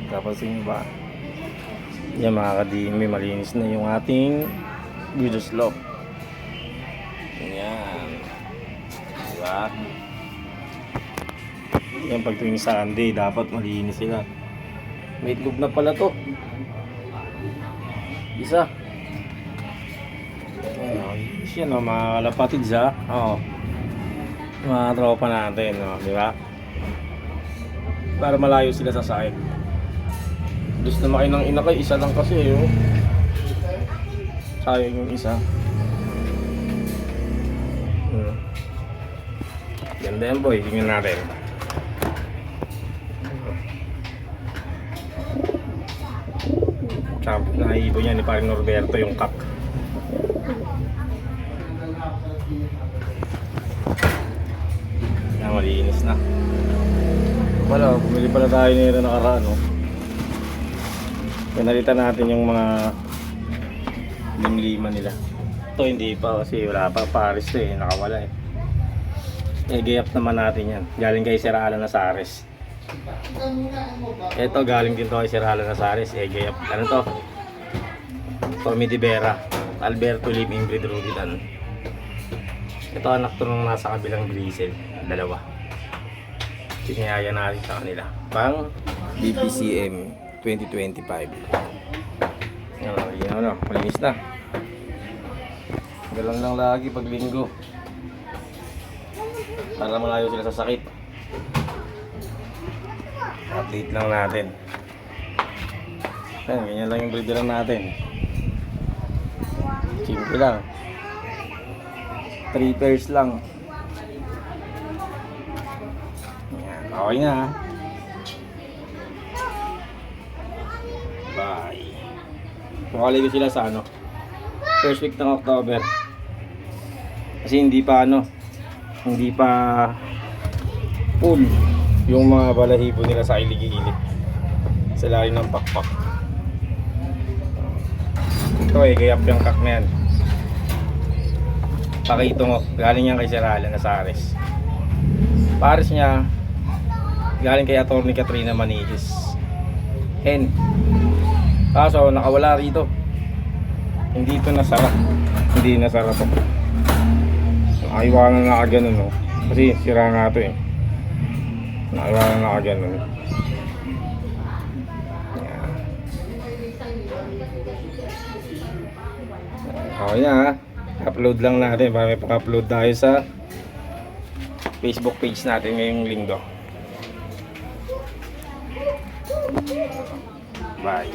Kapansin nyo ba? Yan mga ka-DMB, malinis na yung ating video slope. Yan. Diba? Yan, pag tuwing Sunday, dapat malinis sila. May itlog na pala to. Isa. Yan o, mga kalapatids ha. Oo. Mga tropa natin, o, di ba? Para malayo sila sa site. Gusto na makain ng inakay, isa lang kasi yun. Sayang yung isa. Ganda yan boy, tingnan natin. Sample na ibo niya ni Paring Norberto yung kak. Yan, malinis na. Wala, bumili pala tayo nila nakaraan, no? Pinalitan natin yung mga limliman nila. Ito hindi pa kasi wala pa, Paris to eh, nakawala eh. I-gayap naman natin yan. Galing kay Sir Alan Nazares. Ito galing din to kay Sir Alan Nazares. I-gayap. Ano to? Tommy Di Vera, Alberto Lim, Ingrid Rudilan. Ito anak to nung nasa kabilang grisel. Dalawa. Tiniyaya natin sa kanila. Pang BPCM 2025. Ano, malinis na. Galang lang lagi pag linggo. Para malayo sila sa sakit. Update lang natin. Ayan, ganyan lang yung breeder natin. Simple lang. 3 pairs lang. Ayan, okay na. Bye. Makali ko sila sa ano, first week ng October. Kasi hindi pa full yung mga balahibo nila sa ilig-ilig sa lalim ng pakpak. Ito eh, gayap yung kak na yan. Pakito mo, galing yan kay Sir Alan Nazares. Pares niya galing kay Atty. Katrina Manilis. Hen. Kaso nakawala rito. Hindi ito nasara. Hindi nasara to. Nakaiwanan na kaganon, no? Kasi sira nga ito eh. Nakaiwanan na kaganon. Okay na ha. Upload lang natin para may pa-upload tayo sa Facebook page natin ngayong linggo. Bye.